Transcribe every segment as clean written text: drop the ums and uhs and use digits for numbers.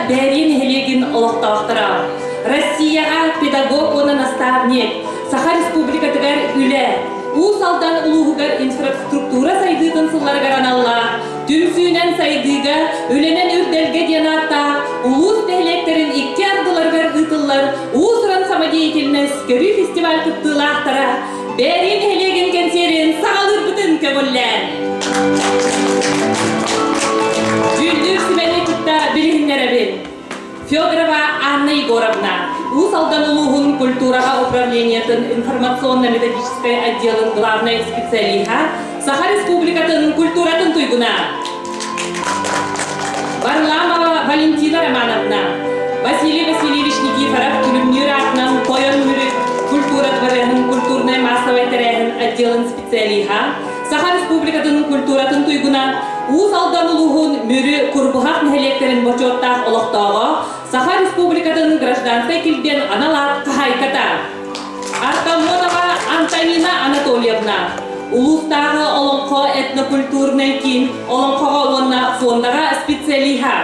бәрін хелеген олықтақтыра. Россияға педагог оны наставник, Саха Республикатығар үлі, Усалдан улуғығар инфраструктура сайдыдың сылларғар аналла, түмсүйінен сайдыға, өленен үрдәлге денатта, улус тәлектерін икки ардыларғар ұтылар, Усыран самодеятельні скөрі фестиваль күттілақтыра, бәрін хелеген кәнсерін сағалыр бұтын көңілләр. Жүлдір сүмәлі күтті білігінлер әбін. Федорова Анна Егоровна, Усалдан улуғын культураға управлениятын информационно-методической отделын главная специалиха, Саха Республикатын культуратын туйгуна. Варламова Валентина Романовна, Василий Васильевич Никифоров, Тюлюмнир атынан Тойон Мүрік культура дворының культурной массовой терәхін отделын специалиха, Саха Республикатын культуратын туйгуна, Усалдан улуғын мүрі күрбұғақ нәхелектерін бочоттақ олықтауға, Саха Республикатын гражданской кілбен аналар қағайката. Артамонова Антонина Анатольевна, улустағы олыңқы этнокультурный кин, олыңқыға олына фондаға специалиха.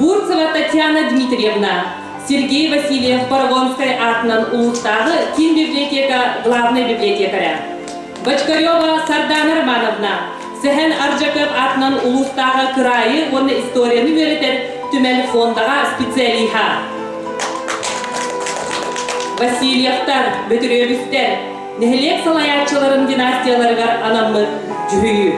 Бурцева Татьяна Дмитриевна, Сергей Васильев Парагонской атынан улустағы кин библиотека главный библиотекаря. Бочкарева Сардана Романовна, Сехен Арджаков атынан улустағы кырайы оны историяны өретер түмәл фондаға специалиха. Васильевтар, Бөтірөбістер, нәхілек салаятчыларын династияларыға анамы жүйі.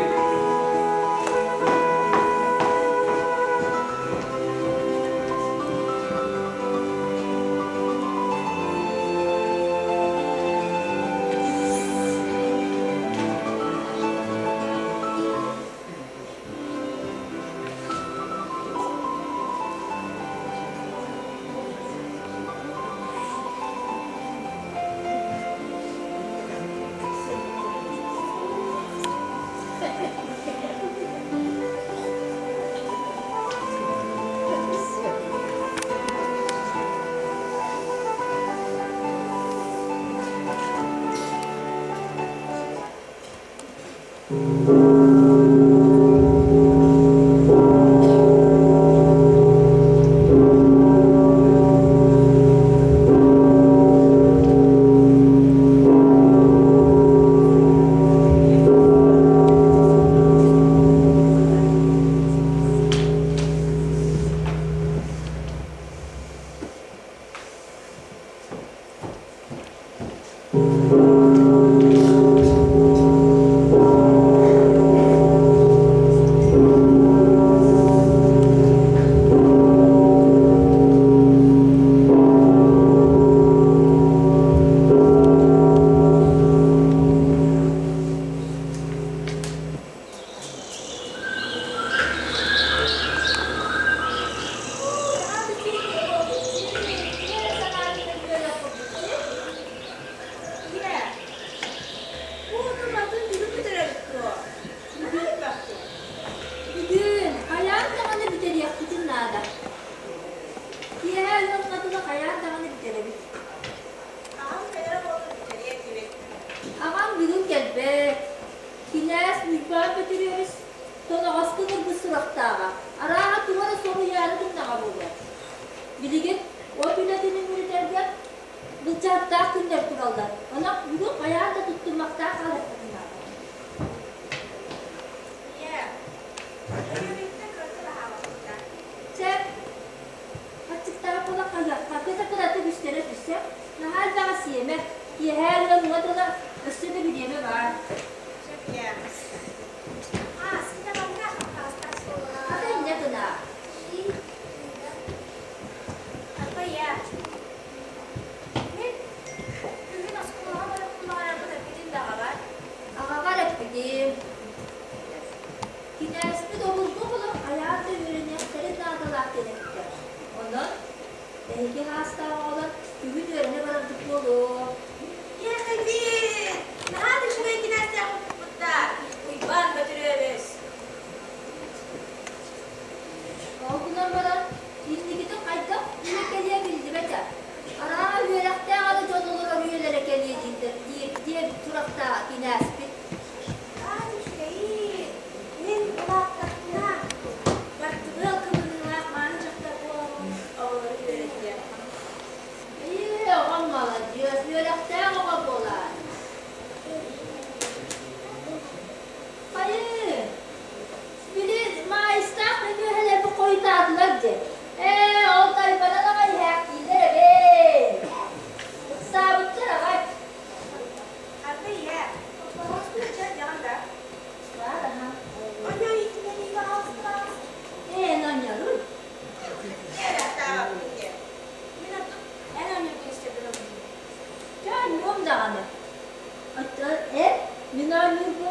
Bundan bu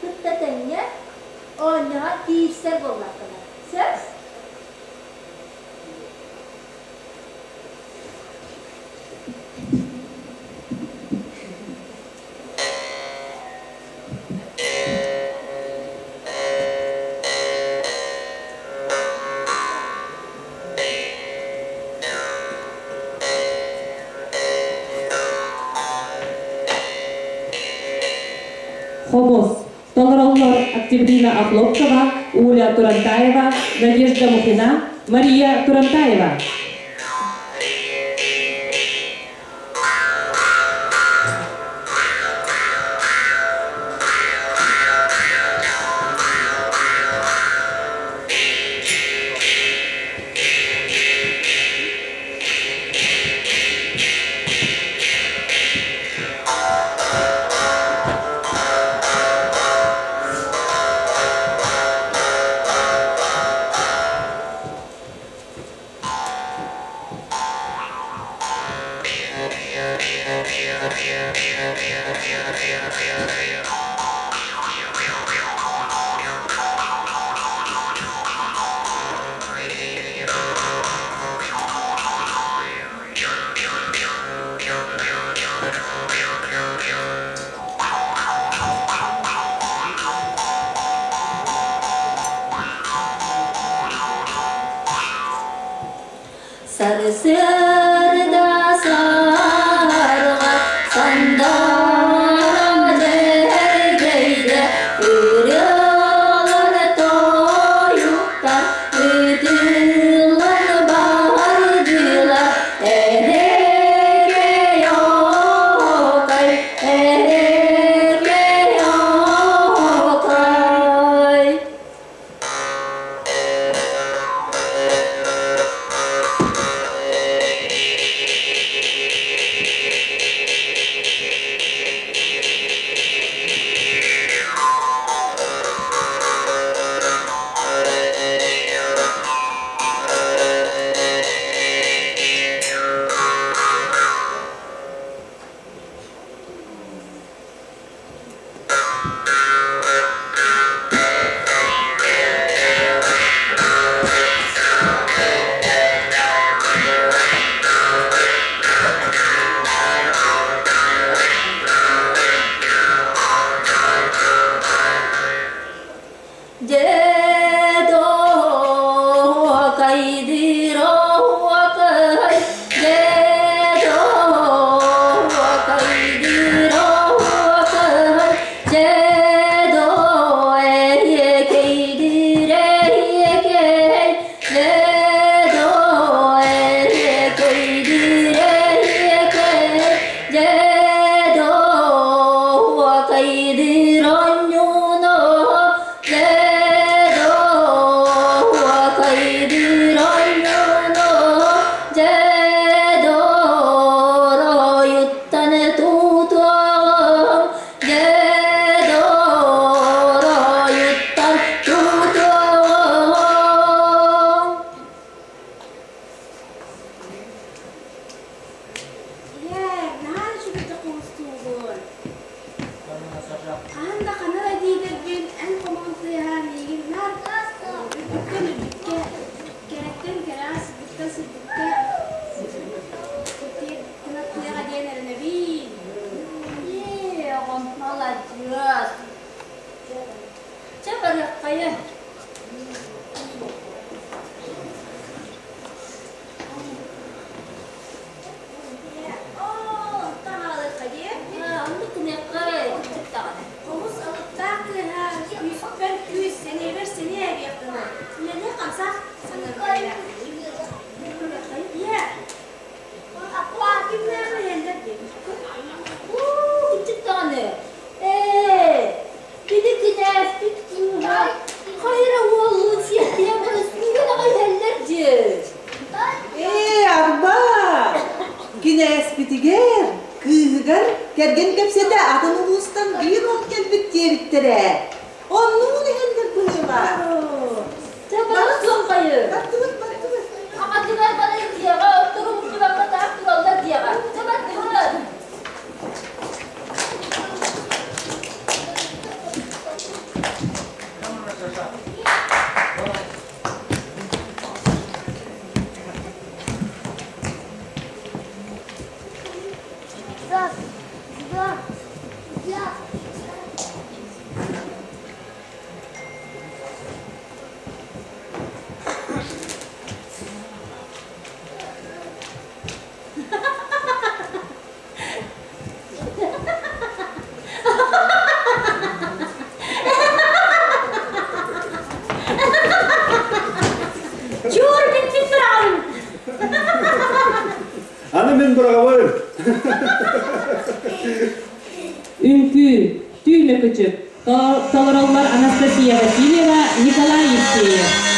kıttatenye ona değilse bolaklar. Söz? Хомос. Толороллор Октябрина Охлопкова, Уля Турантаева, Надежда Мухина, Мария Турантаева. Sarı sırda sarga sandara dergeyde üryalar toyuktan ödüller bardılar ereke yokay ereke yokay. Bitiger, kızgar, kergen kepsede adamı ulustan bir on kelbet diyebittire. Onun hendir bunu var. Bana son kayı. Baktımız. Akıtılar bana diyaga, oturum kulakta taraftar ollar diyaga. Baktımız. дурагабын. Үнкү, түймө күчүк. Толороллар Анастасия Васильева, Николай Евсеев.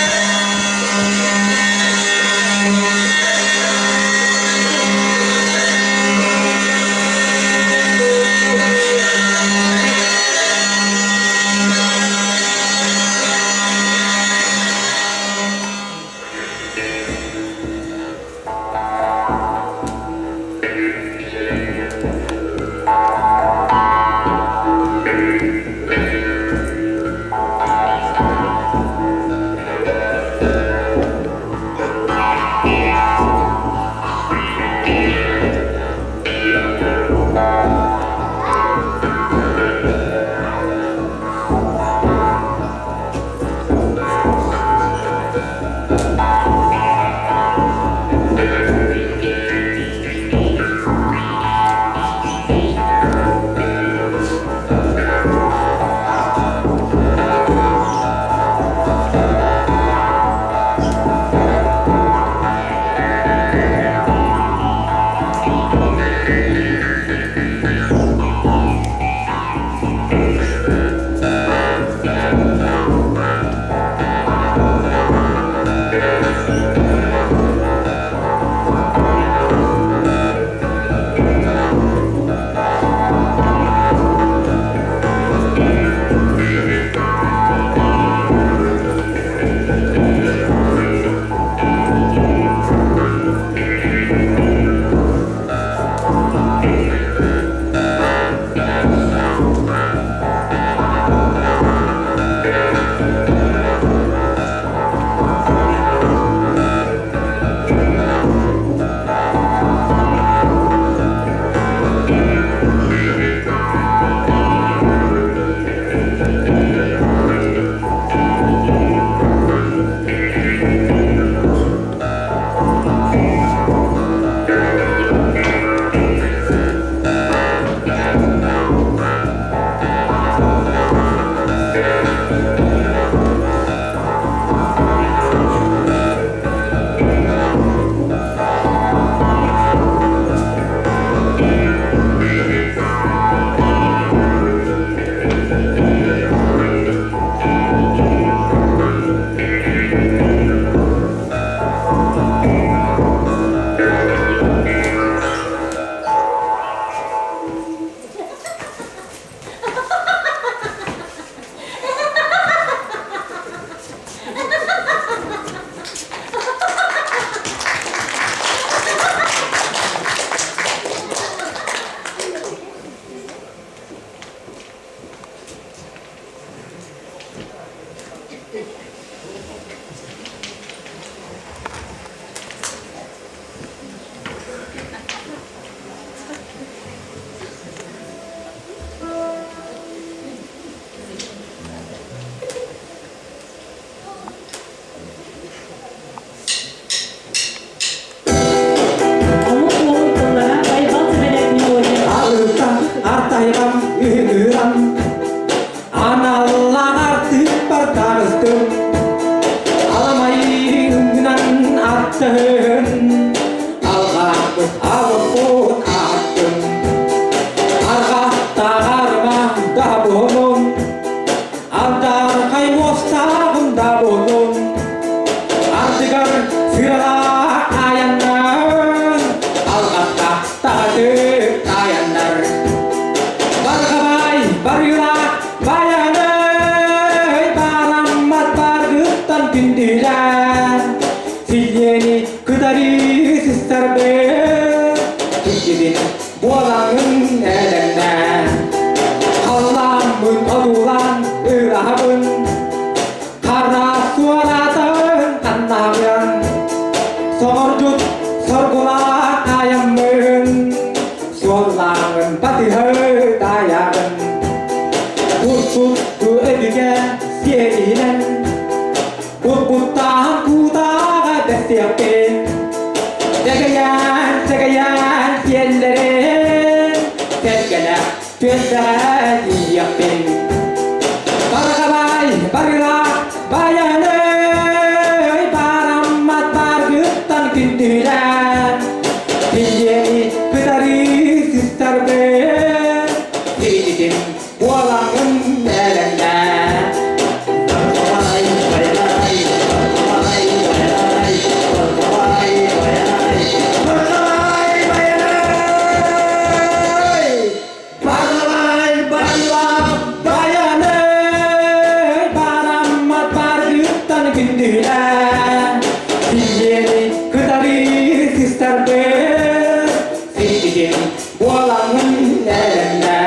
ister bir Sirgidim bu alanın elinde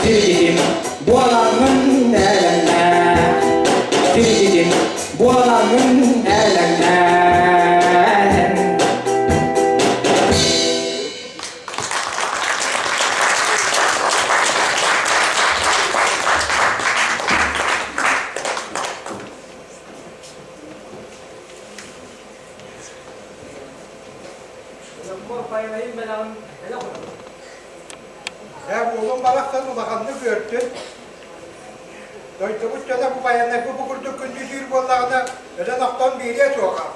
Sirgidim bu alanın elinde Sirgidim bu alanın elinde Ya oğlum balaktan ulakanını gördün. Doyduğumuz da bu bayanlar bu kurduk gündüz yürü bollağına öyle noktan bir yere soğukar.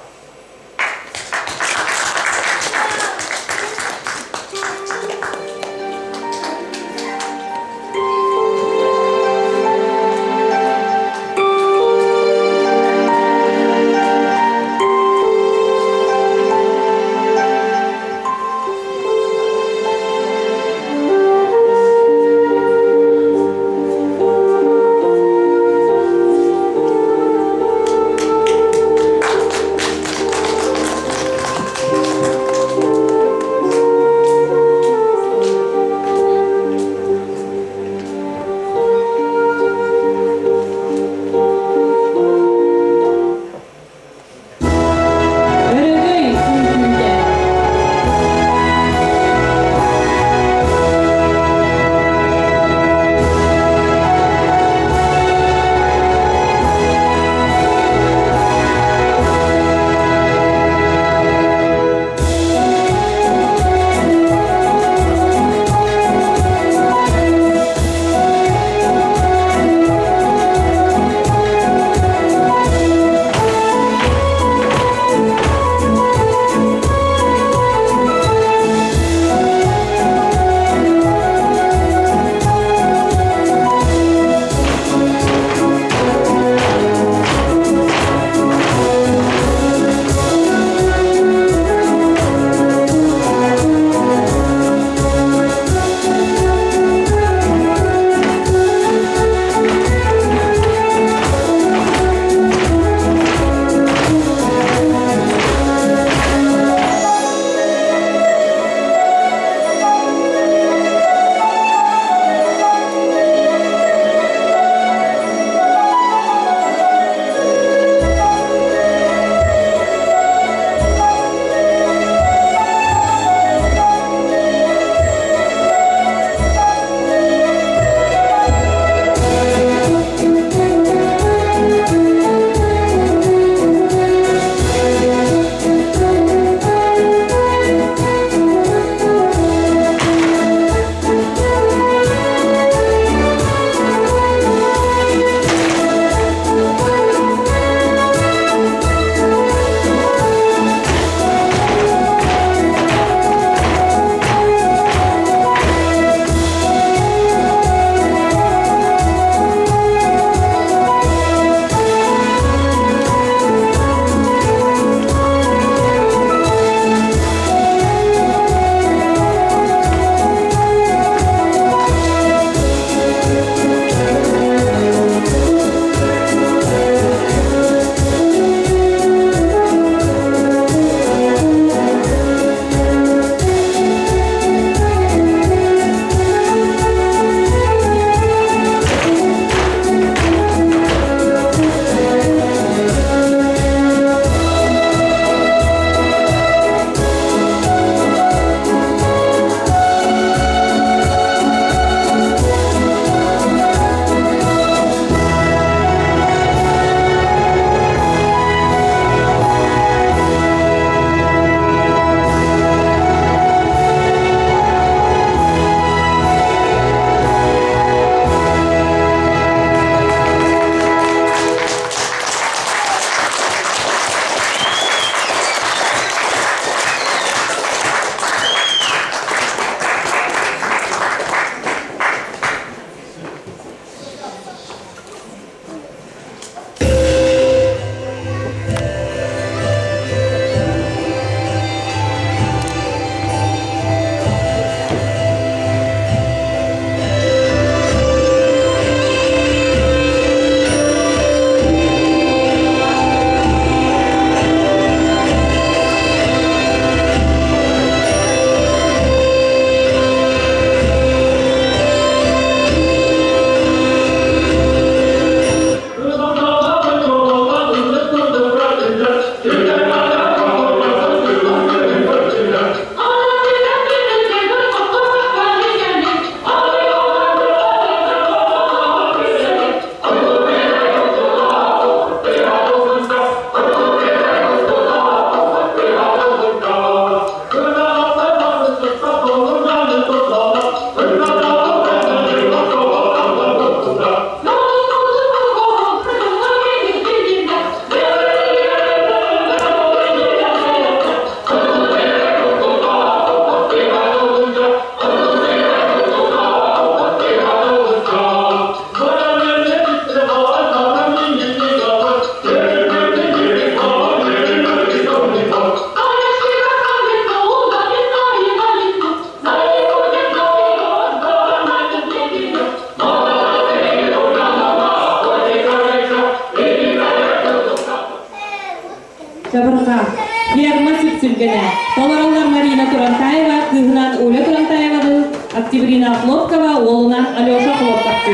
сülgene. Толороллар Марина Турантаева, кыгынан Оля Турантаеваны, Октябрина Хлопкова, олынан Алёша Хлопковты.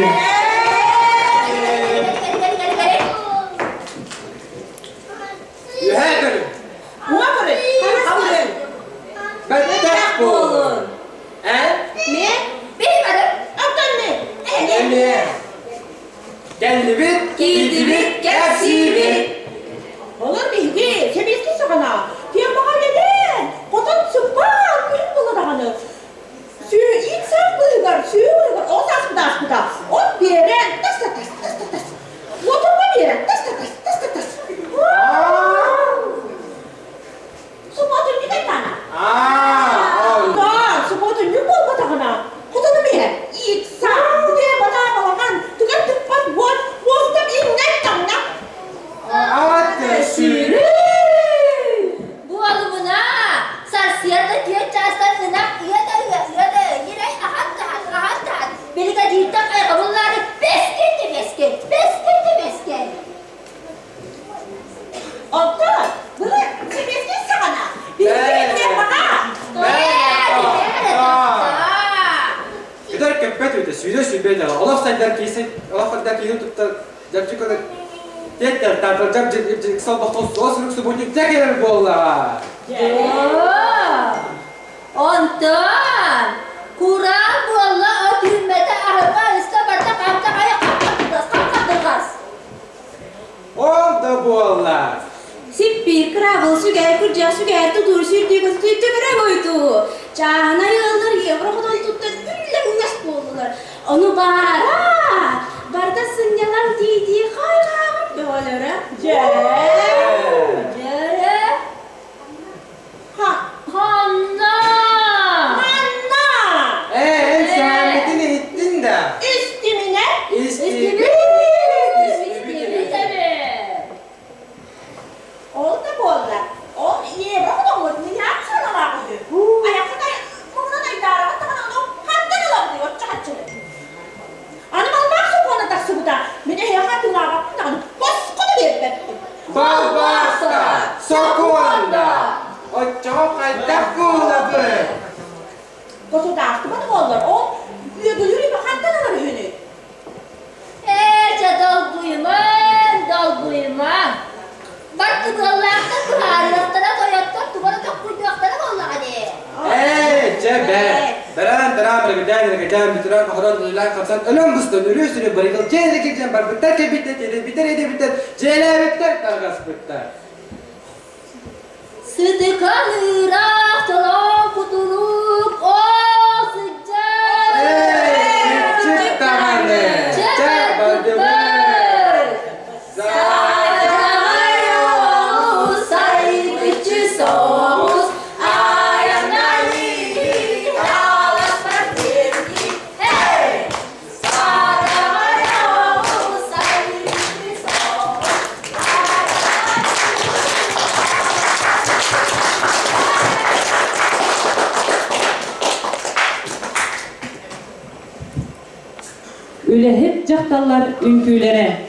Yühägül. Буга бары. Хаврын. Бәттәк болын. Ә? Не? Benim adım. Atan ne? Әне. Geldi Gidibit, gepsibit. Olur bilgi. Sebeski sakana. Diye mahalleden. Kodan çıkmaz. Gülüm buladağını. Suyu ilk saklılar. Suyu buladağını. O saskıda. Ot bir yere. Tas. Oturma bir yere. Tas. Supportun bir tane. Supportun yük olmadağına. Kodanı bir yere. İlk sak. Diye bana bağlanan. Tıkan tıkpat. Bozdan inlet damla. Ateşi. Bu alımına sarsiyada diye çarsan ınak yada. Yine ahat. Beni kadar ayakkabıları besken. Otur. Bunu sebeski sakana. Bir sebeski bana. Gider köpet öde, sübede. Allah sayılar kesin, Allah sayılar kesin tuttu. Yapacak kadar. Yeter, tartacak sabah tostu, osuruk subunjuk tekeler bolla. Ondan kurang bolla o düğmede araba üstte barda kamta kaya kapatırgas. Onda bolla. Sipir kravel süger tutur sürdüğü koydu. Cana yıllar Yevropadan tuttu ülle unas boldular. Onu barda sınyalan dedi kaynağı böyle. Jere Hanna. Sen metini ittin de. Üstümüne. İstimi. Oldu bolla. O Yevropadan oldu. Ne yapsana bakıyor. Ayakta bunun da idare hatta onu hatta olabiliyor. Çatçı. Anam baksı konu da sıvıda. Bir de hayatı var bakın da baskı bir bekliyor. Balbasta. Sokuanda. O çok kaydak kuladı. Kosu da astı bana bollar. O yürü bir hatta da var yönü. Dalguyman. Bak kıdallarda kıharlatlara toyatta duvara kapıyaklara bolla hadi. Cebe. Daran bergedang bituran kahron ulan kapsan ulum bustun sürü barikal cele kirjan bar bitter ke bitter cele bitter targas bitter. Sıdıkanırak çalan kutuluk o sıcak. Çık tahanı. Cek bardımı. Üle hep jaktallar ünkülere.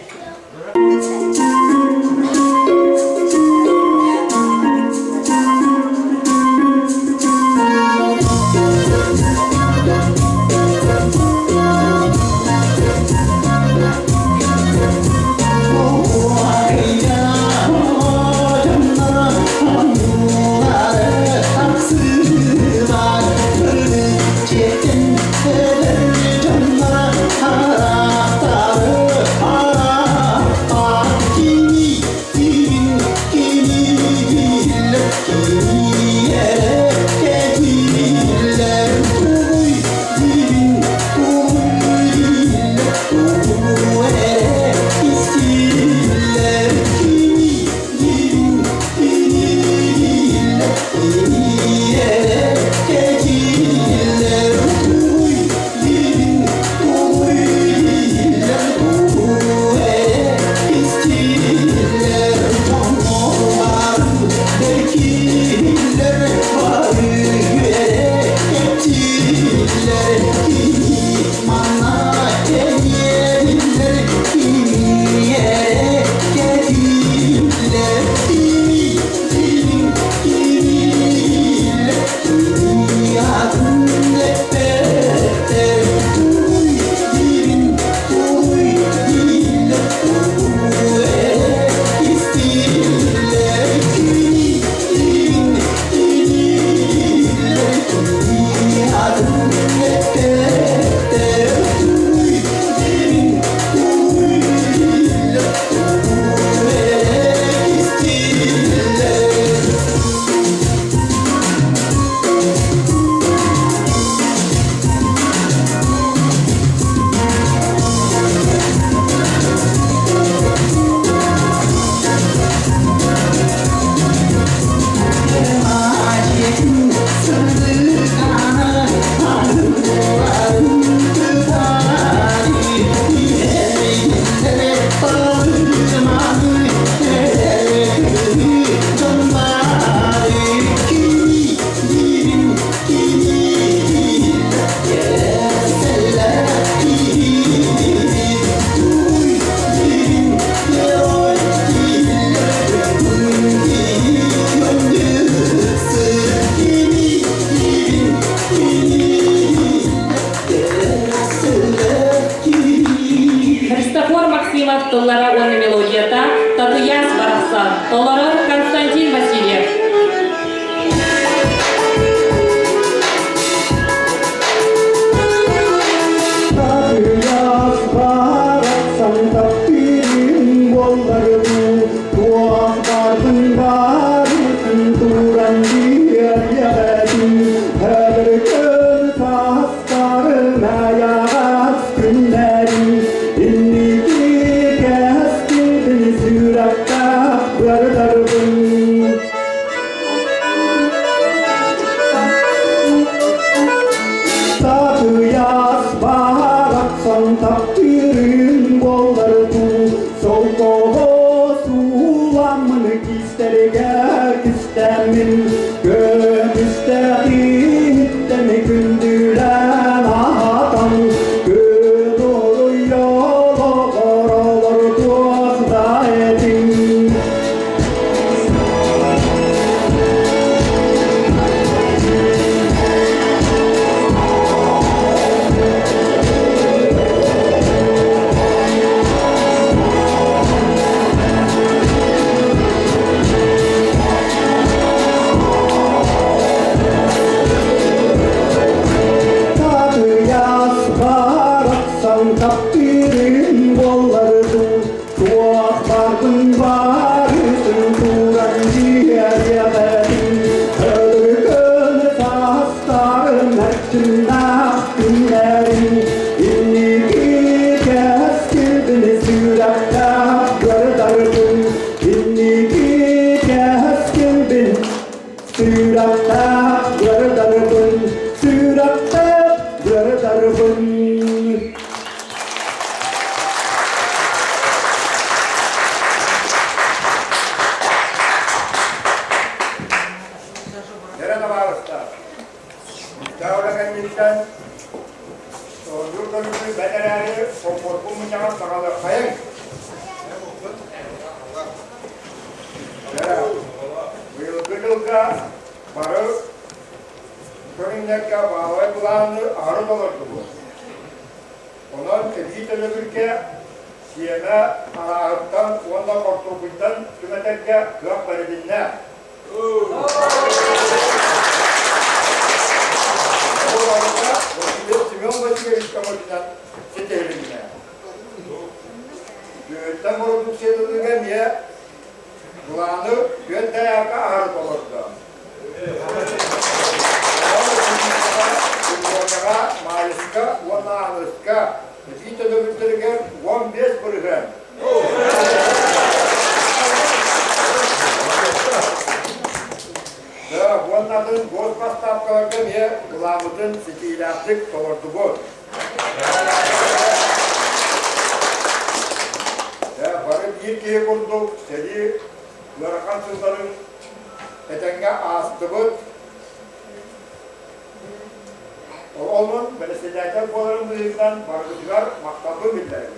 Gömüstehitten gündülen ahatan Göğ doğru yola karalar duakta edin Takdirin bollardu Tuaklardın barıdın Turan ciğer yemedin Öldürgün sastarın Erçimde günlerin İnniki keskirdin Sürekte gördardın İnniki keskirdin Sürekte gördardın Sürekte gördardın Nerede var usta? Dağılakan gitsen, sorduğu konuşu bedelleri, o korkumu çağır sakalı kayın. Bu yıl gıcılka, barı, körünlükle bağlı kulağını ağrı dolurdu bu. Onun evi tölübürke, siyeme, arağıttan, onda korktuğundan, tümetekke, kıyak veridinle. Bu arada, Simeon Batı'ya işlemecinden sitelimine. Göğütten vurulduğu şeylerine niye? Kulağını göğüt dayaka ağır olurdu. Kulağına, maliska, ona anıska, bir tölübürtürüge 15 bırıgen. Onların göz bastapkalarında niye kulağımızın sikilatlık olurdu bu. Barı bir kere kurduk, seri Larakan sızların etenge ağıstıbıt. Onun belirsilerken koların duyudan bargıcılar maktabı bildirdi.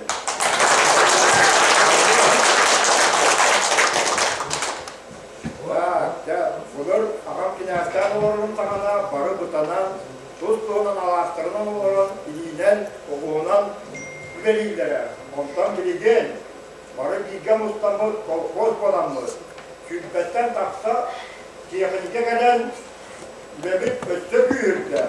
Bunlar ağam kinastan olurun sana, barı butanan, tuzluğunun ağaçlarından olurun, iliğinen, oğuğunan güveliydiler. Ondan bilgen, barı bilgen ustamız, kolkoz bolanımız. Külbetten taksa, kıyafetike gelen güvebit ötte büyürler.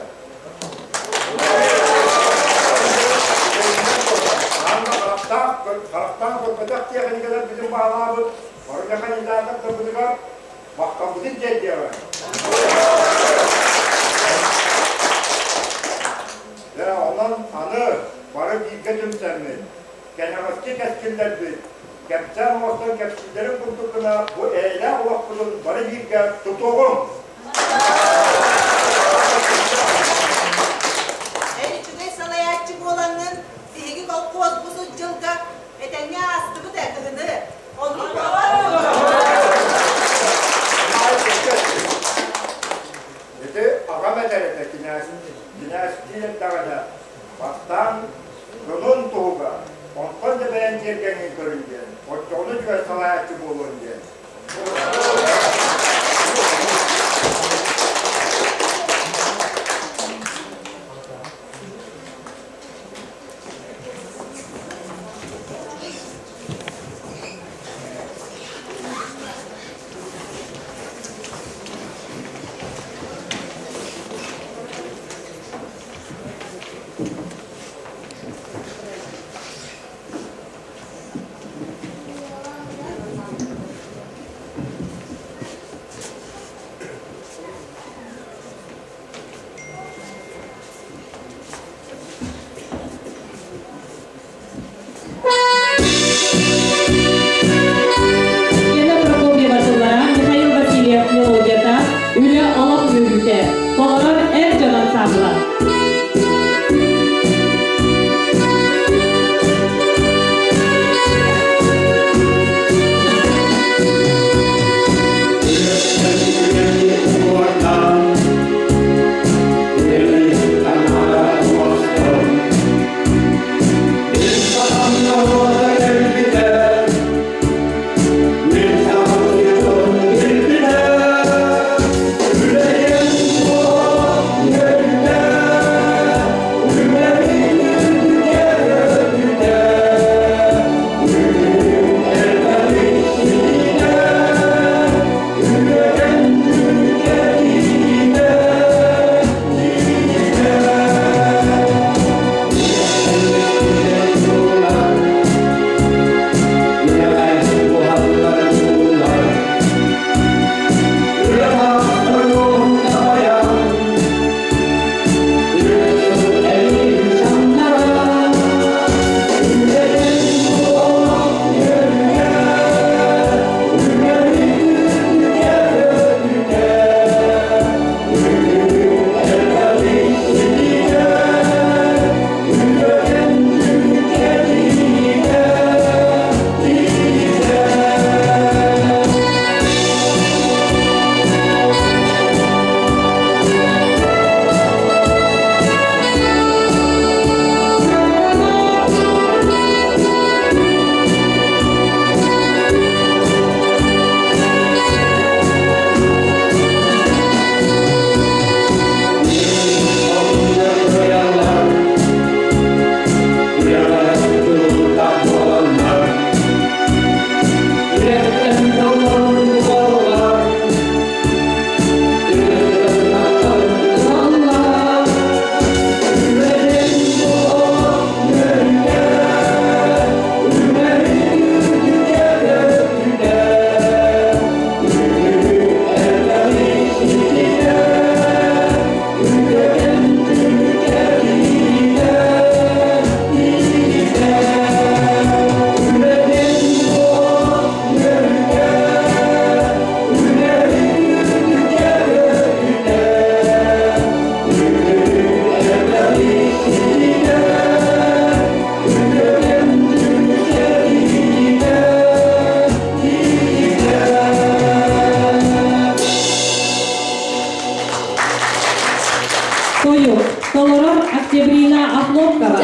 Karaktan korkacak kıyafetikeler bizim bağlamız, barı mekanizatlar tıbbıdılar. Vaktamızın geldiği var. Ve onun anı, barı bilge tümsenmi. Genellikle keskinlerdi. Kepsen olsun kepsillerin kurdukuna bu eyle olakulun barı bilge tutuğum. En içinde salayatçı olanın bilgi kolkoz buzu cılga etenge astığı dertini. Onun Jadi, agam meselede dinasti dağda baştan runun tuğga. Ondan da ben yergeni görünce, onu da salayatçı bulunca. Koyup, Doloror Октябрина Ахлопкова.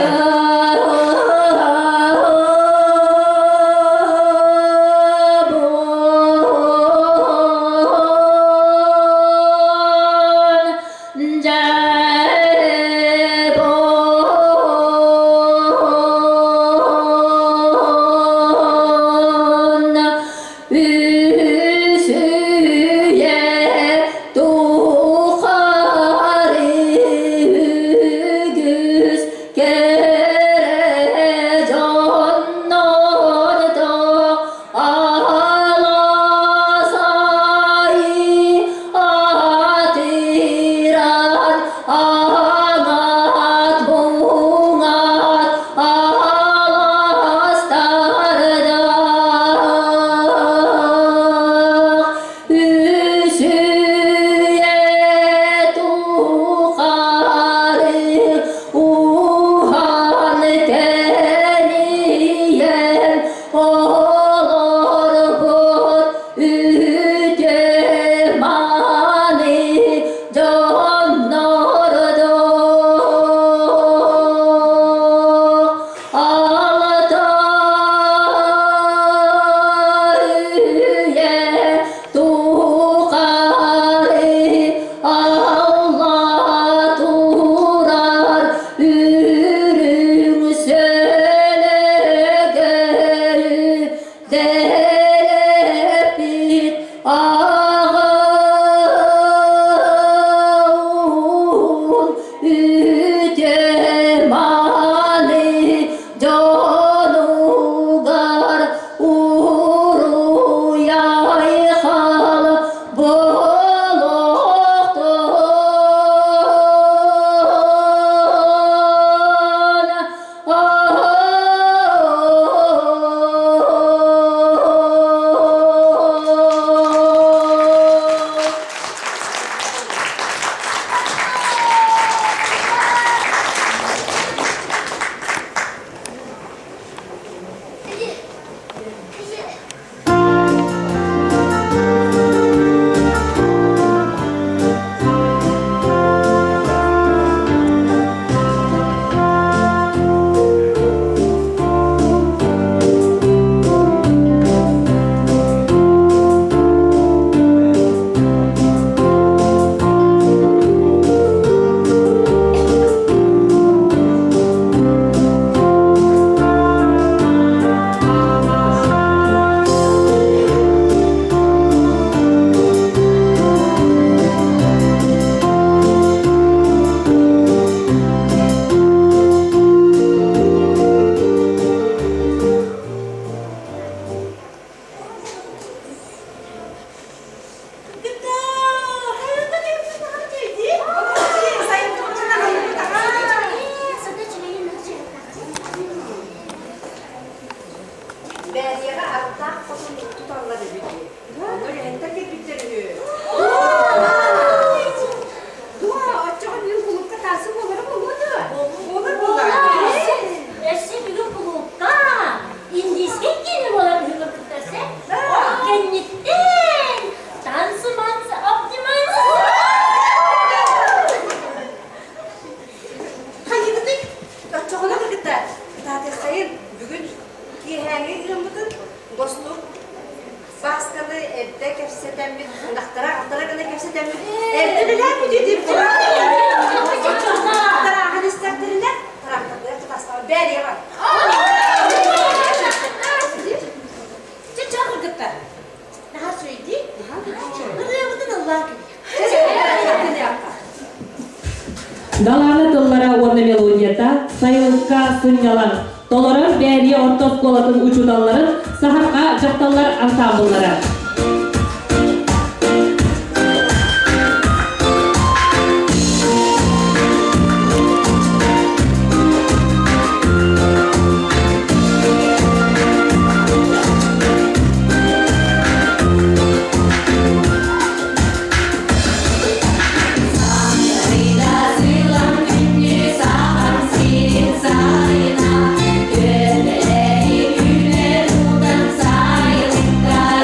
Даланы тыллара орны мелодията, сайылыққа сынялан, толырыр бәрі ортос қолатын учудалларын, сахарқа жақталар ансамбллары.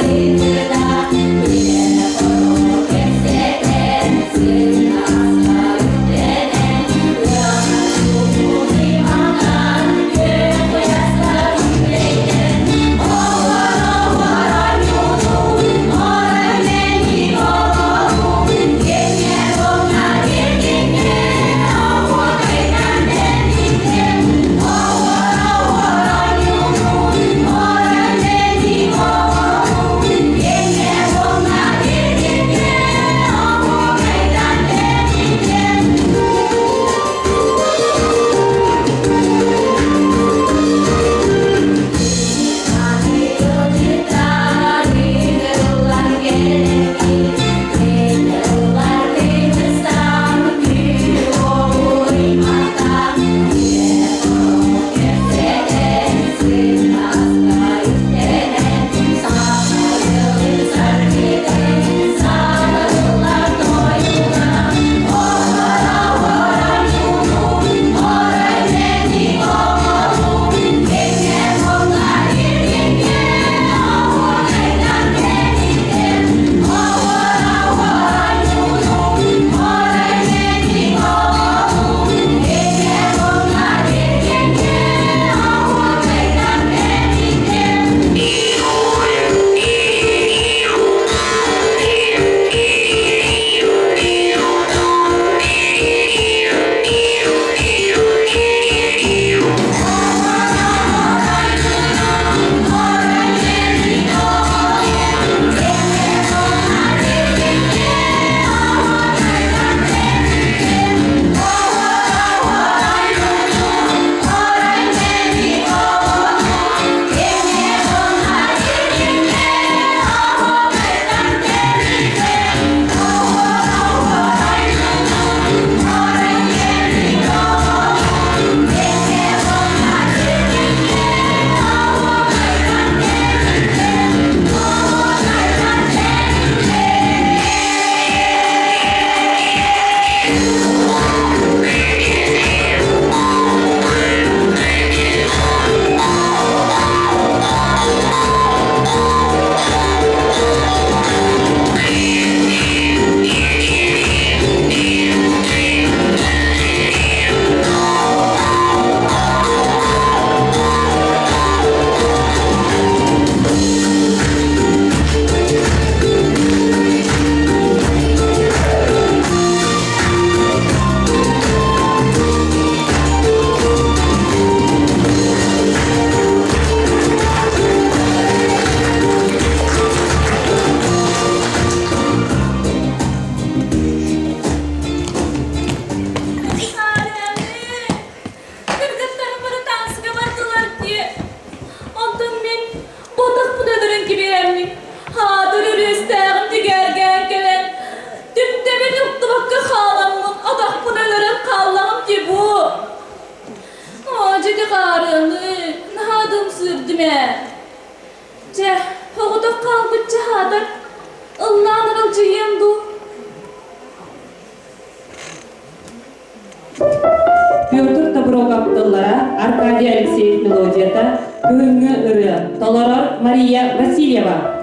Sayın Barını, nadım sürdüme. Hoğuda kalbıtça hadır. Allah'ın alcıyım bu. Pyotr Tobrok Abdullara, Arkadiy Alekseyev melodiyada, Köyüngü ırı, Toloror Mariya Vasilyeva.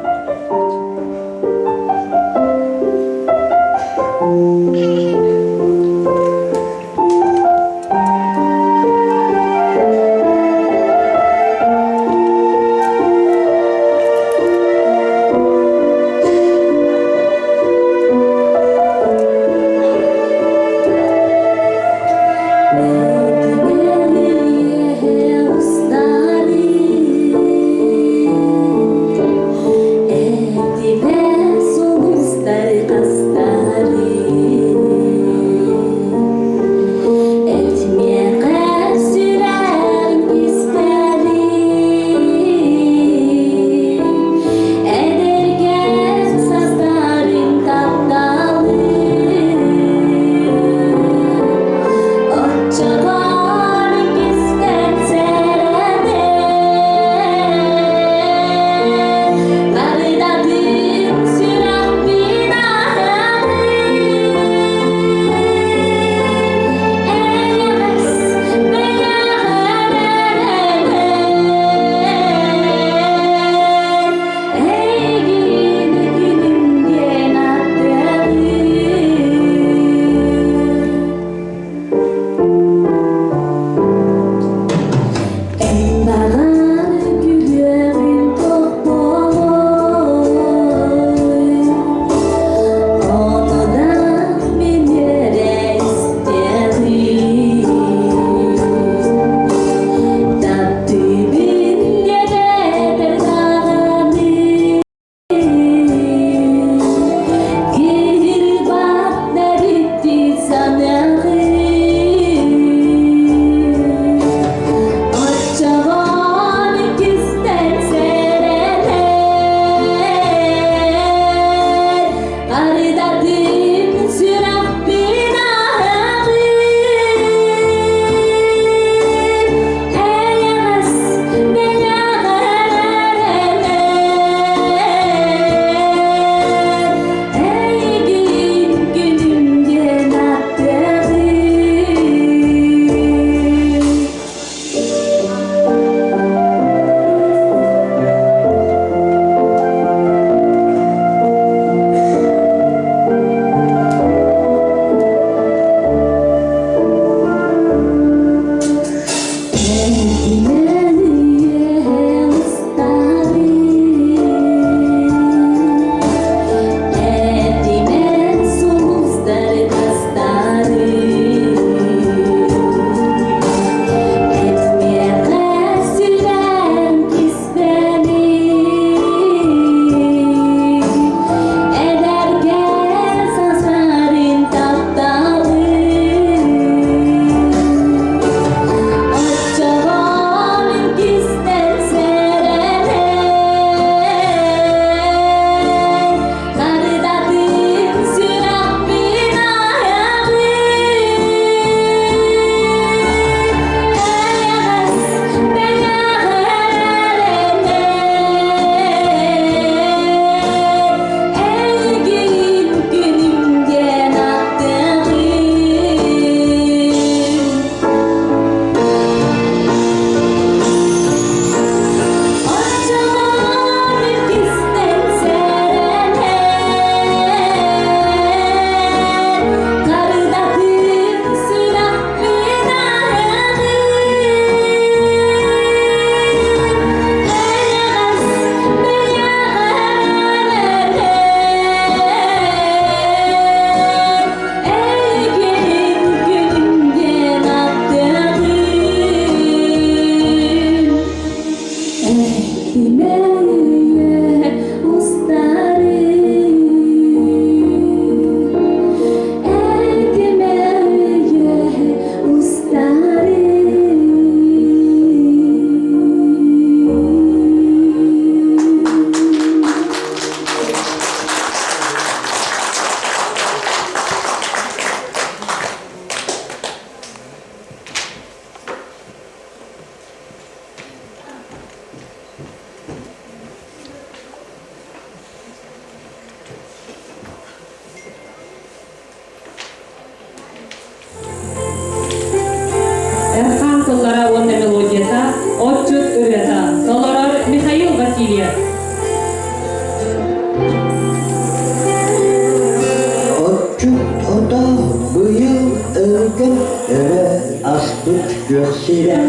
Bu yıl ılgın öre astık göğsüne.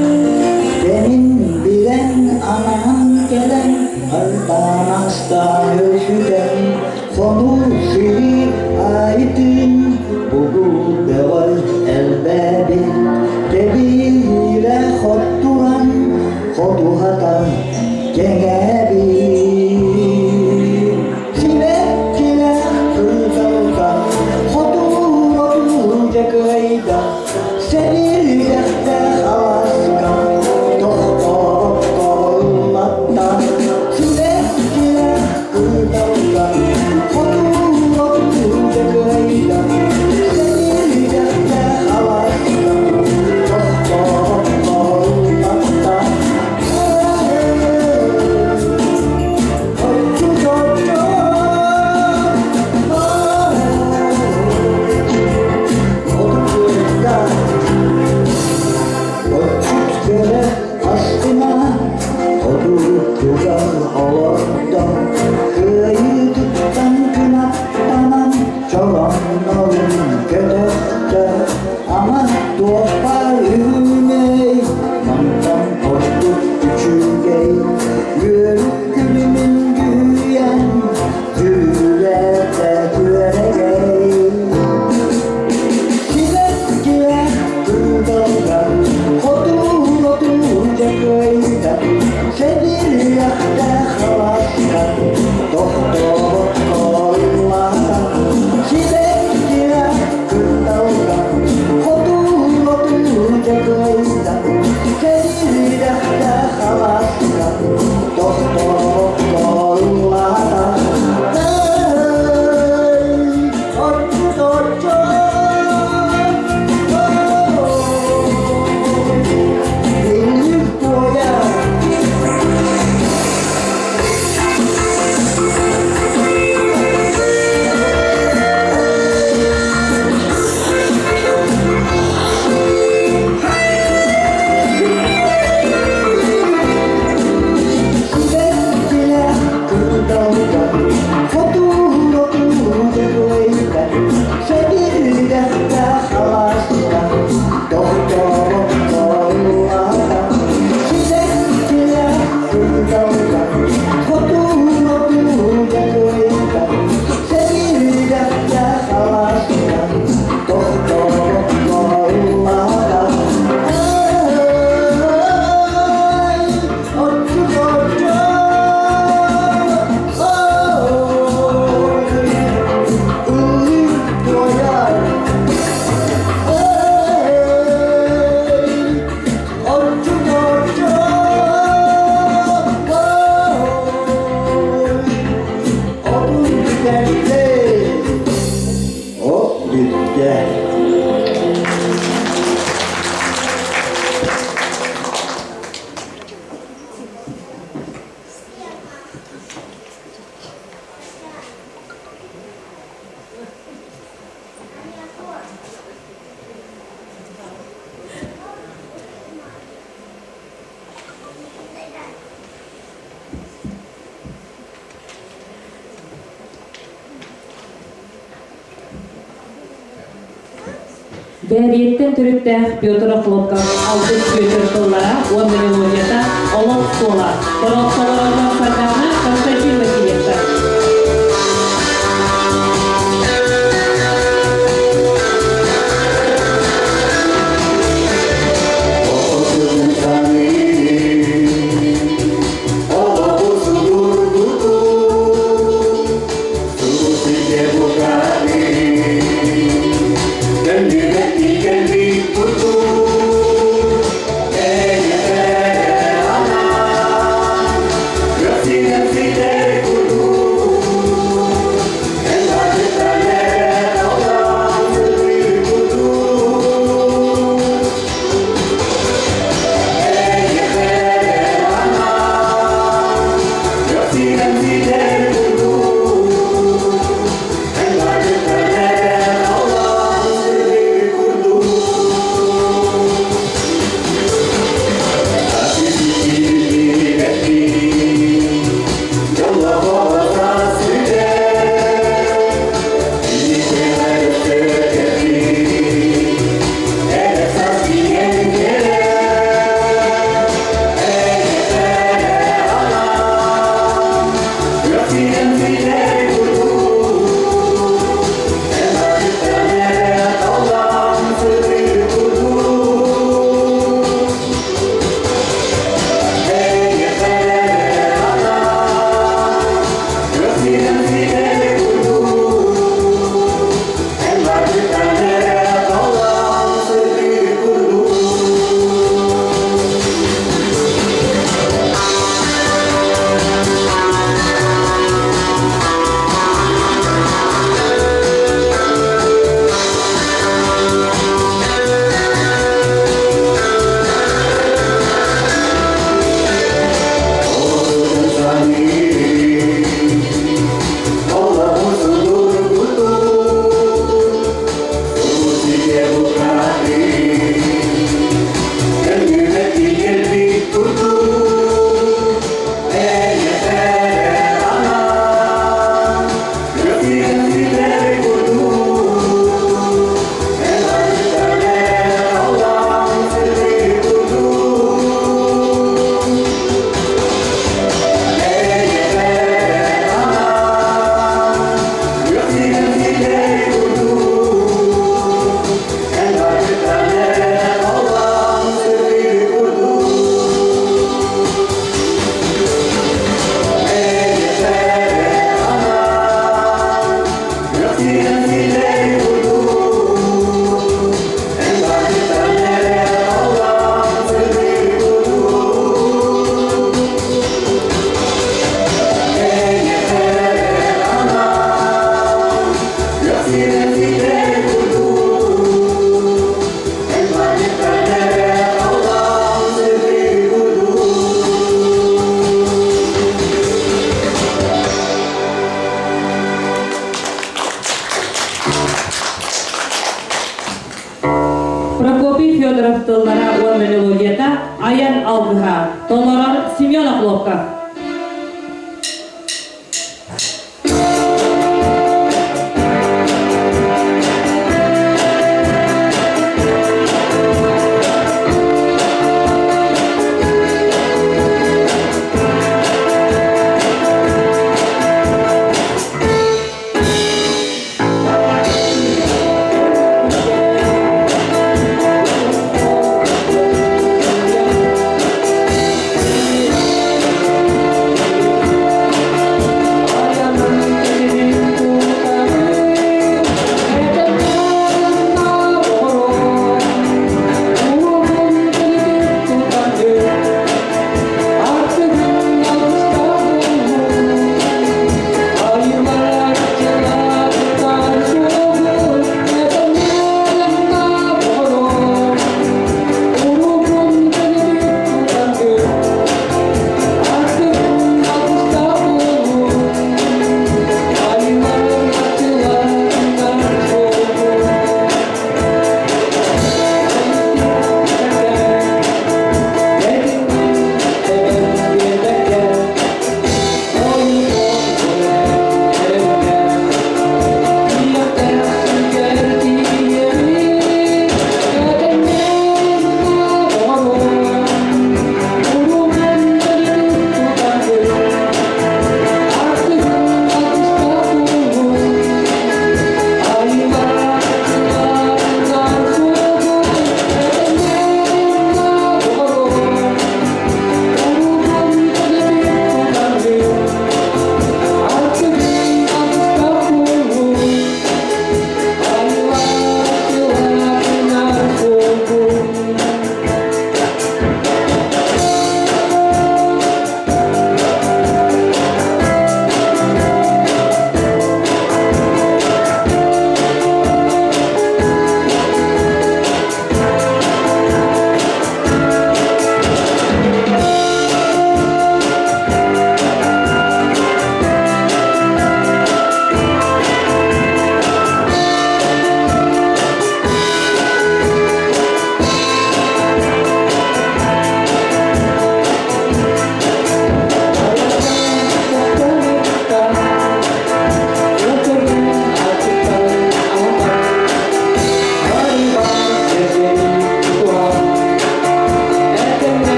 Benim bilen anam gelen Ardan aslan ölçüden Konu siri aitin Bugu deval elbebi Gebile hotturan Hodu hatan gengebi Sibekile kırsaldan Hodu cekayda Sevilde havaskan Doktor olmaktan Sibekile kırsaldan Hodu cekayda Sevilde havaskan Doktor olmaktan Aman tuopar ümey Mantan postuk küçülgey Yürük gülümün güyen Gülerde güveregey Silekkiye kırdalar Hodu ceköyden Sedir yakta havaskan Doktor olmadan Silekkiye kırdalar Hodu ceköyden Sedir yakta havaskan Doktor olmadan Бәриеттен түрікті Петр Хлопков, 6 жыллара, 10 мелодията, Олов Сола, Олов Соларының сардағына Константин Васильевич. Прокопий Федоров тыллара уан мелодията Аян Алгыха, Толоран Семенов Ловка.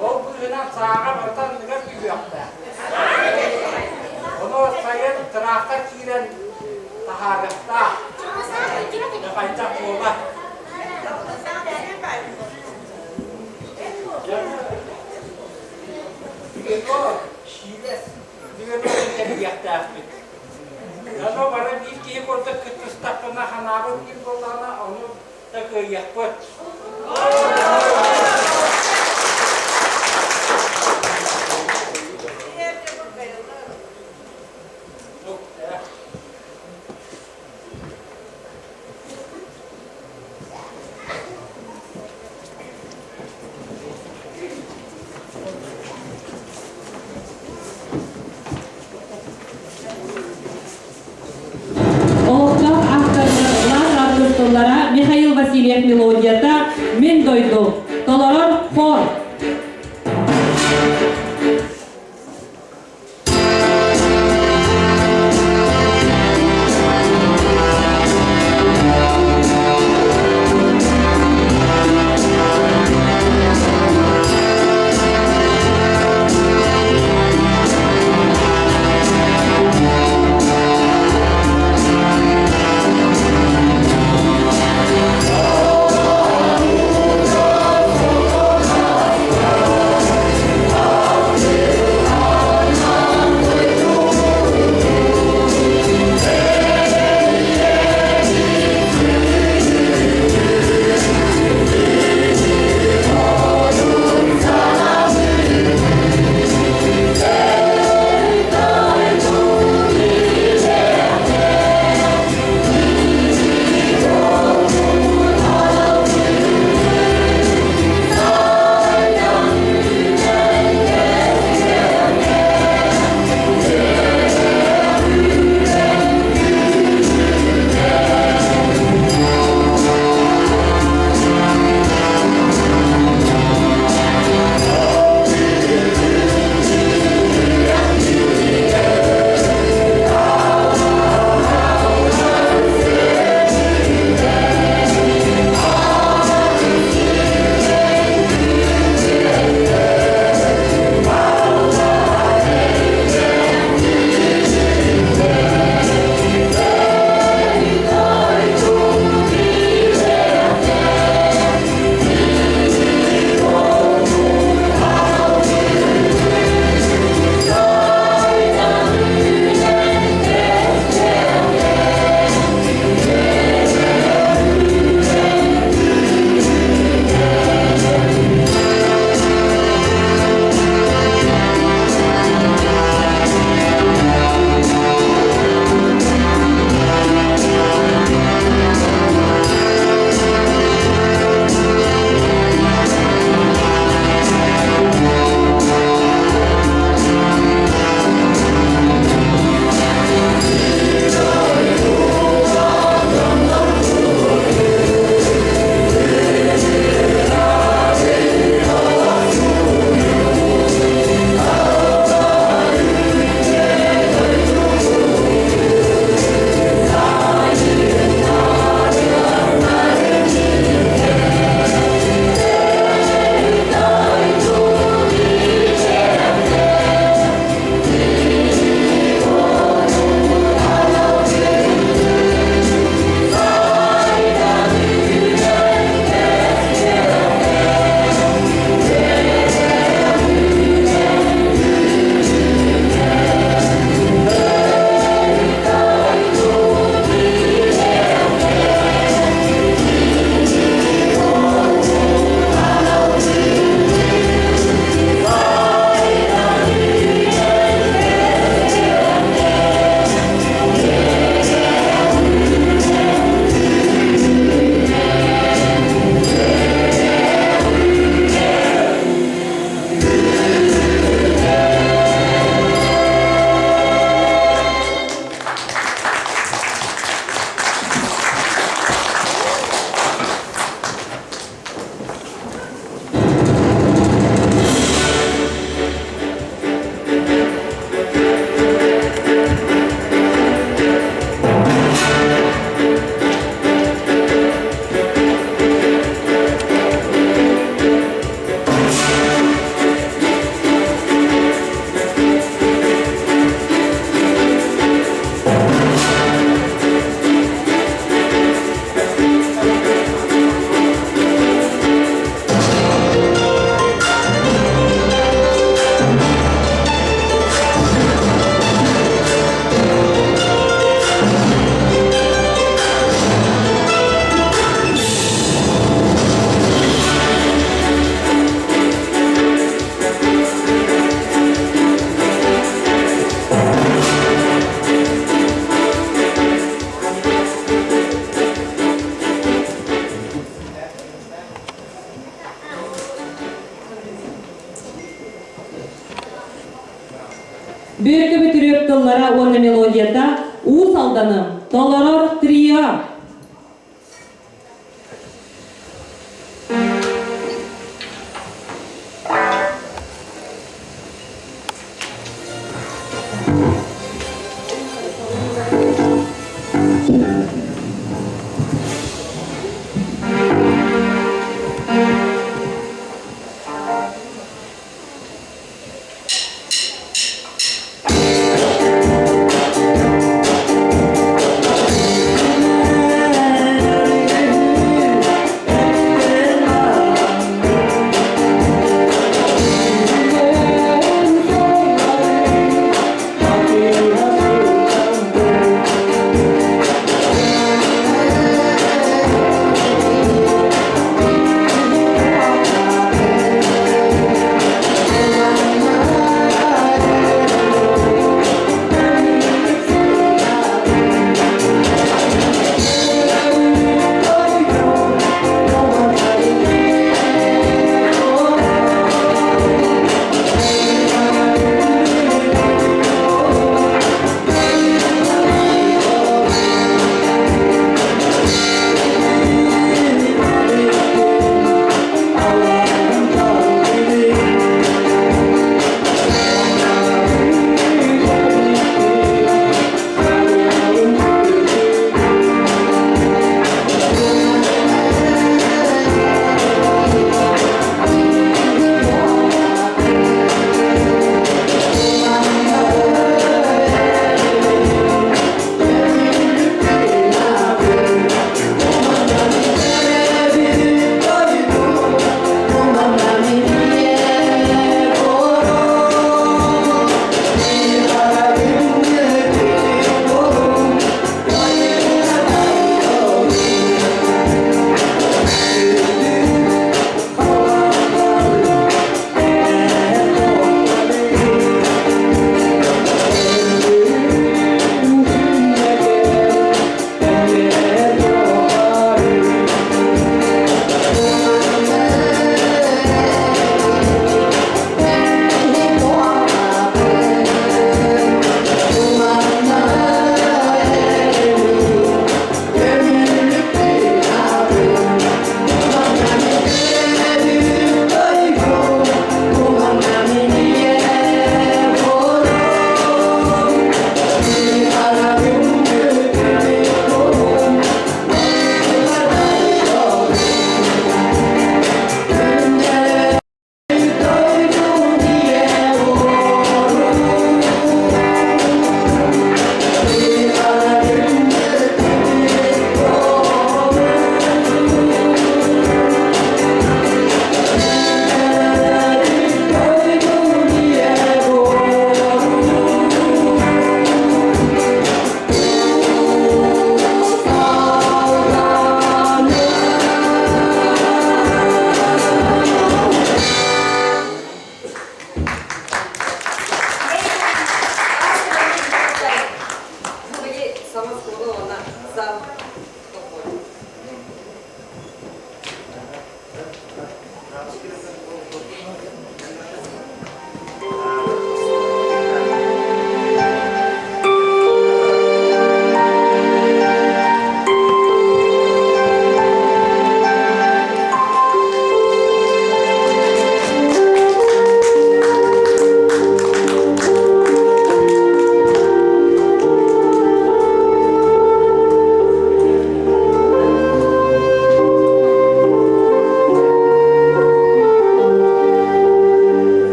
Oh, bu sena saga bertan dengan bibiak. Tıraqta kiren tahagasta. Yapayca kola. Digo, şiles. Digo, ne diyecekti artık. Yano bana bir ki orada kıtыстapına hanabı bir bolana onu da yapıp. Олықтақ авторлар радиостоллара Михаил Васильев мелодията «Мен дойдум». Толорор хор. Oh тыллара оны мелодията уус алданым Толорор трио.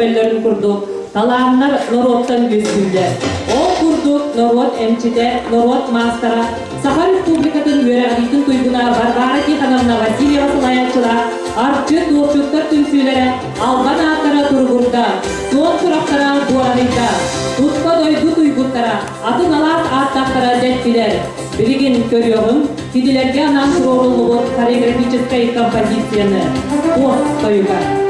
көрелерін курдук. Талааннар Нороттан өскүлдер. Ол курдук Норот эмчите, Норот мастера, Саха Республикатын үөрэ адитин туйгуна Варвара Тихановна Васильева сылаячыла, арчы туопчуттар түнсүйлere алган аттара тургурда, суон сурактара дуарыйда, тутка дойду туйгуттара, атын алас аттактара детпилер. Билигин көрüyorum, кидилерге анан сурорулугут хореографической композицияны. Пост тоюга. Ah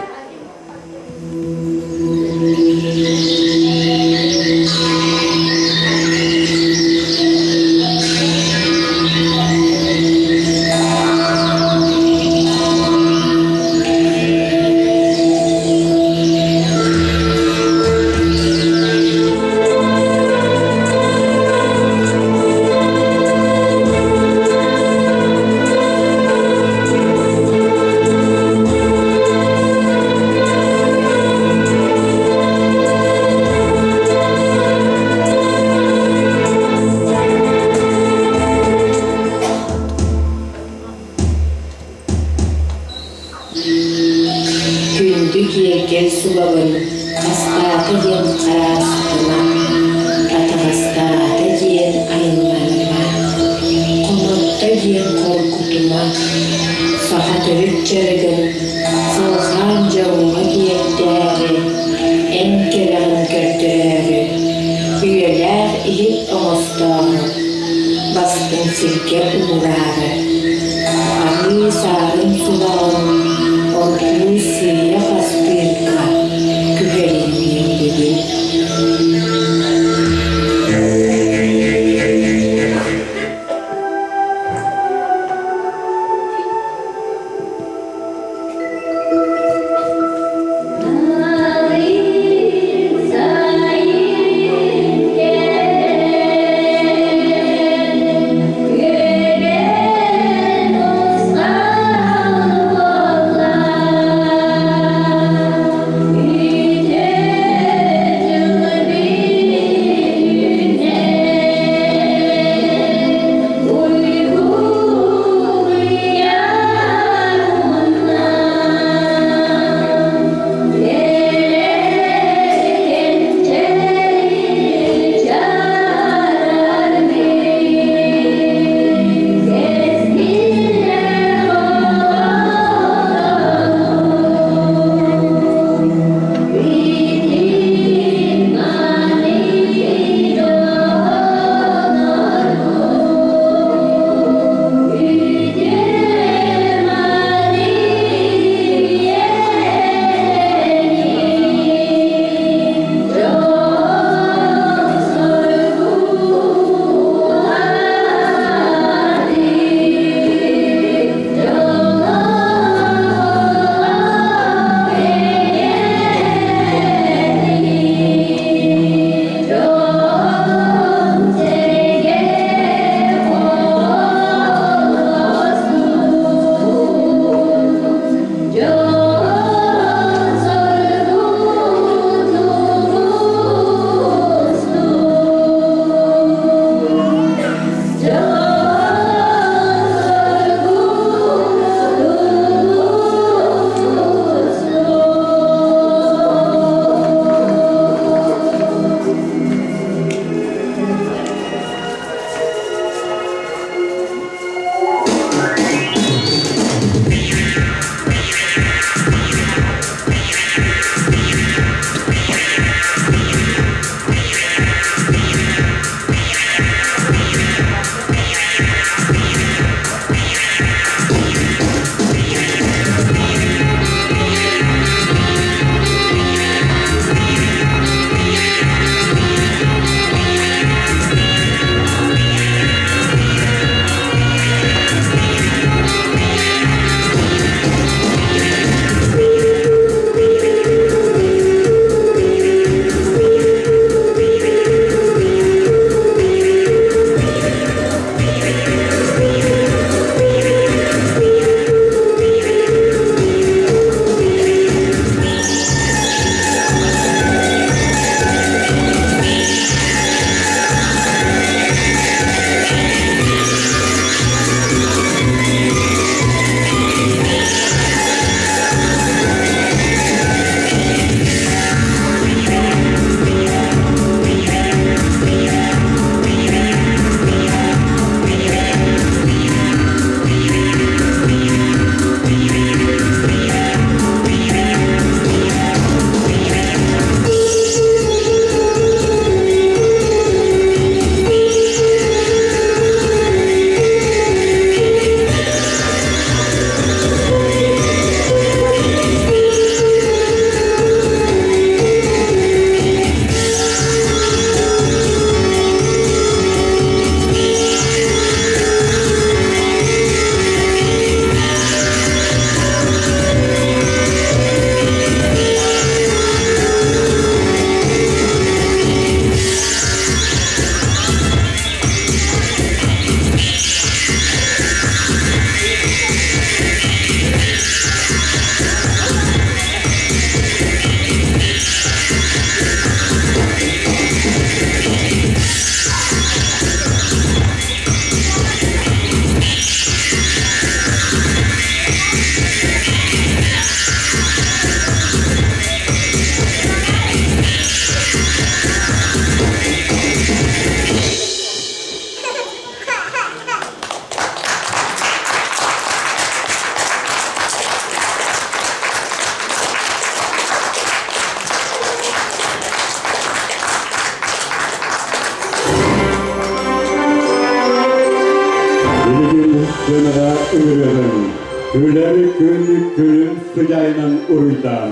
Kınıra ürünün, gülleri günlük gülün sıcağının uruydan.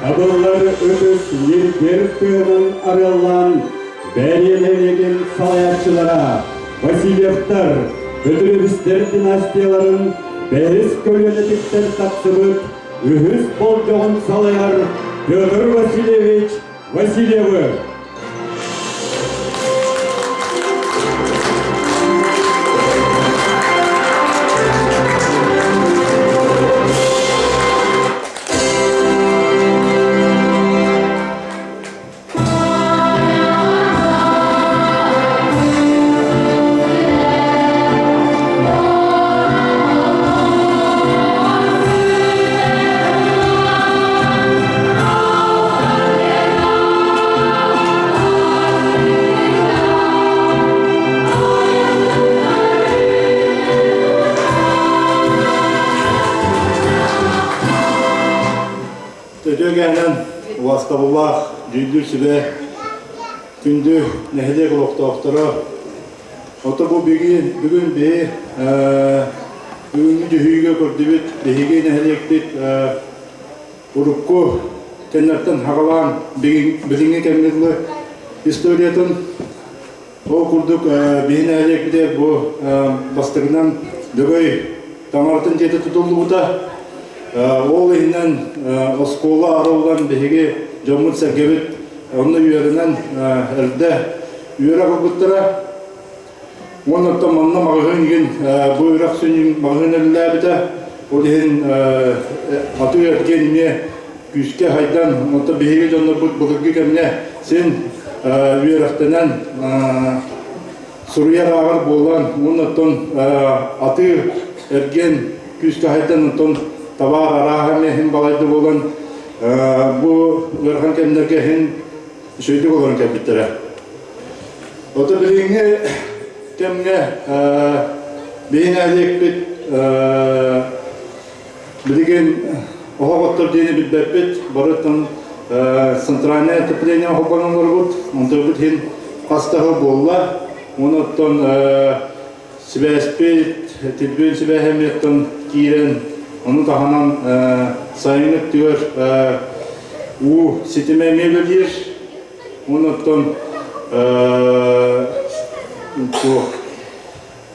Kabılları ötüs yelker kığının arılan, belirlenegin salayatçılara, Vasilyevler, Ödülübüster dinastiyaların, Beris kölyenetikten taksımıt, ühüs bolcoğun salayar, Pyotr Vasilyevich Vasilyevi. Ödögenen Vastabullah Cüldür Sübe Kündü Nehde Kulok Doktora Ota bu bugün bir bugün hüyge gördübüt behige nehdektik urukku kennerten hagalan bilinge kemgedli historiyatın o kurduk bihin nehdekti bu bastırınan dögöy tamartın jeti tutuldu bu da ол иһинен оскола арылдан биһиги жоммут сергебит онны үйеринен эрде үйер агыбыттара оннотто манна магын иген бу үрак сүнүн магын эллебите ол иһин аты эрген име күскө хайдан онто биһиги жоннор бут бүгүгү кемне сен үйерактенен суруяр агар болгон онноттон аты эрген күскө хайдан онтон Tabar arahane hin balaydı olan bu verhan kendine hin şöyle olan kapitere. O da bilinge kemne binadek bit bilgen oha vaktar dini bit bit baratan santrane teplenya hopanlar bud. Onda bit hin hasta bolla. Ondan sibespit tedbir sibehemiyattan kiren onu tahanan sayınlık diyor sitime mevlidir. Ondan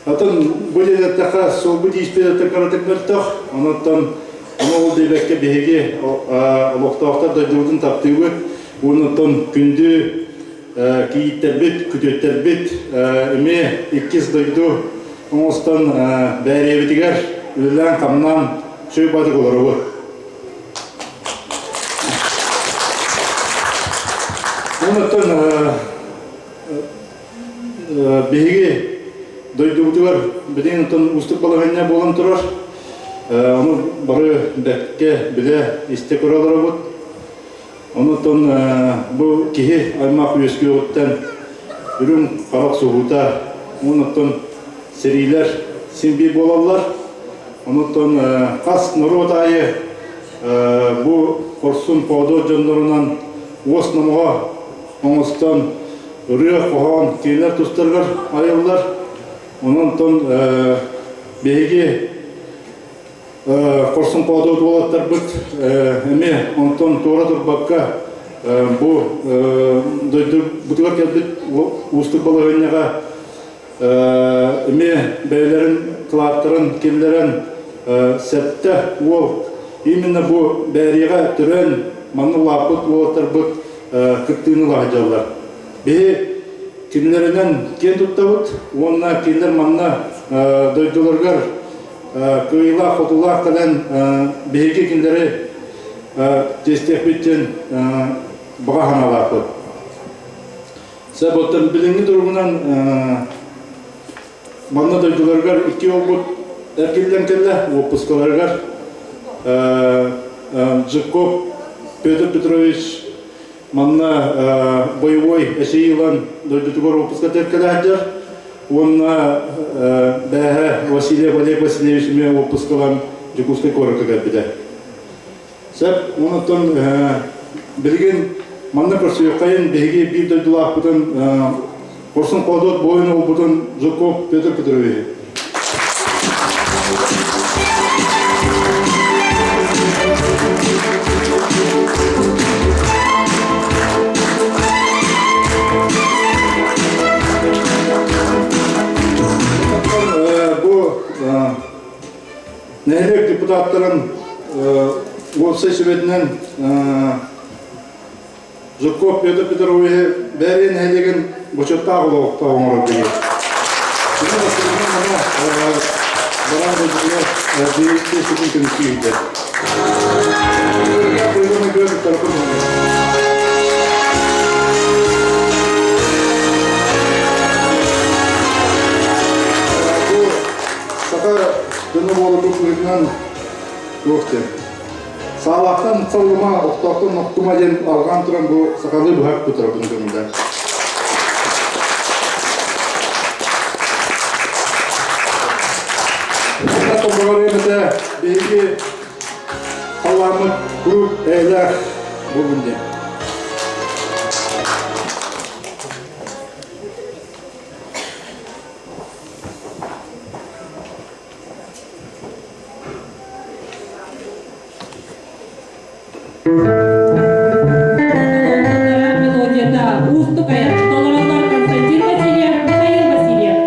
atan böyle de taka soğuk işbirliği tekrar mertah. Ondan onu oldu belki behege Allah'ta da durdun taptığı. Ondan gündü kiyitterbit, kütütterbit, eme ikiz duydu. Ondan bärevitiger üllen kamnan şöyle batık olur bu. Ondan behege duyduğular beden ondan ustuk balağına bolan turar. Onu barı bekke bile istek oralara bu. Ondan bu kihi aymak üyeski ottan ürün karak soğuta. Ondan seriler simbi bolarlar. Ondan kas nurotayı bu korsun podo canlarından osnamoğa onustan rüya kohan keyler tustırlar ayırlar. Ondan beygi korsun podo dolatlar bit eme ondan tora turbakka bu butular geldi ustuk balığınaga eme beylerin kılattırın killerin sette ol именно bu beriye türen manı lapıt dolatlar bit kırktığını lahacallar. Be kimlerinden ken tuttavut, onlar kimler manna doydulargar kıyla kutula kalan beyki kimleri destek bitten bağhanalar. Sebottan bilingi durumundan manna doydulargar iki olgut erkekten kelle opuskalargar Жиков Петр Петрович манна боевой эшейлан дойдутугор опуска теркеләдер. Онна бәһә Василий Олег Васильевич ме опускалан Жиковской коракка биде. Сәп онтон билген манна көрсөйкайын беге бир дойдулак бутын корсын кодот бойын бутын Жиков Петр Петрович. депутаттарын осы себебінен Жуков Петр Петрович бәрін әлеген бұчатта ғылуықта оңырып деген. Баран көзіге дейісте сүрін күнісі үйді. Құйғыны көріп тарпын. Бұл сақа дұны болып өкілігінен өктем. Сағалақтан қылыма, ұқтақтан ұқтыма ден алған тұран бұл сақалы бұхақ бұтыра бұны көрімді. Tombalarımızda bilgi Allah'ımın grup eyler bulundu. Мелодияда Устук аяқ Толоралдар Константин Васильев, Михаил Васильев.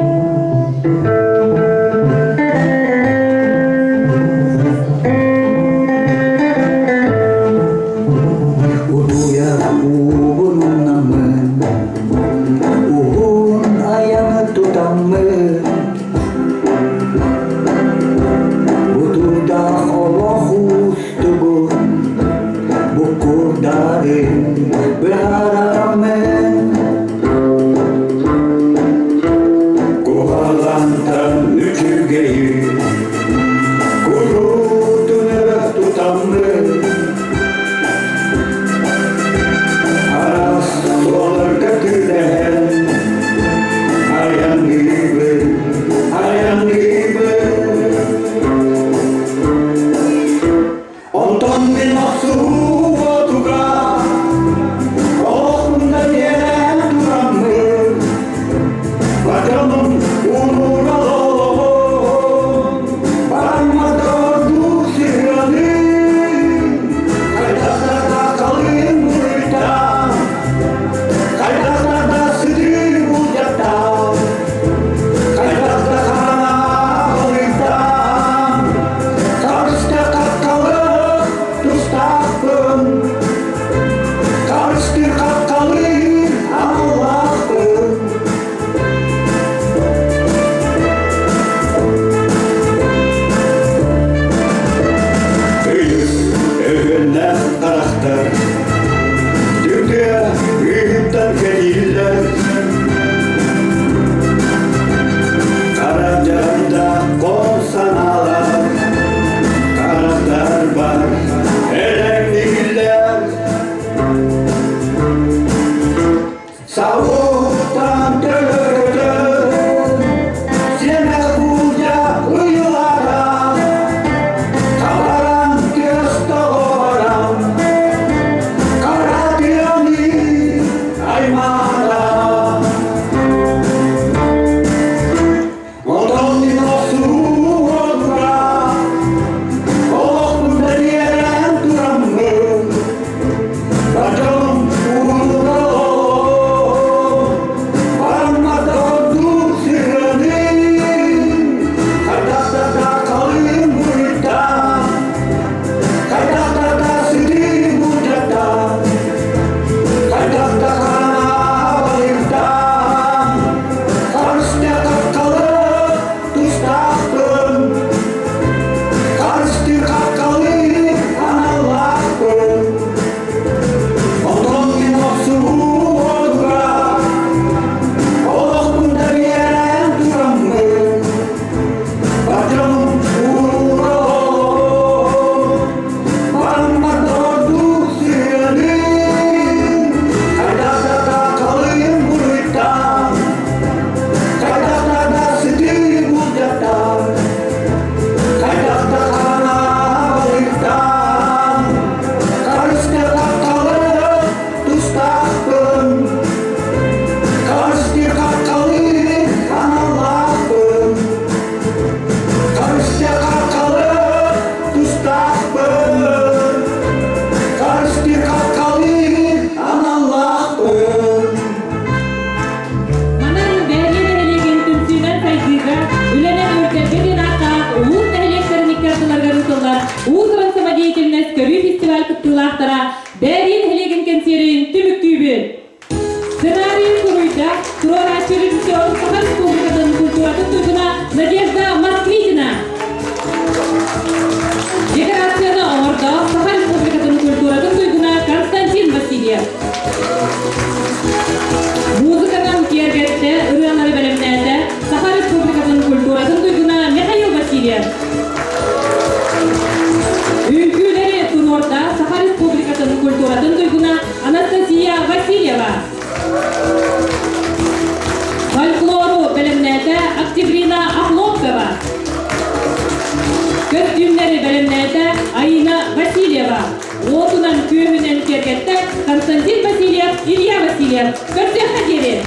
Костюмлері бәлемнәді Аина Васильева. Отунан көмінен кергетті Константин Васильев, Илья Васильев. Көрсе хадері.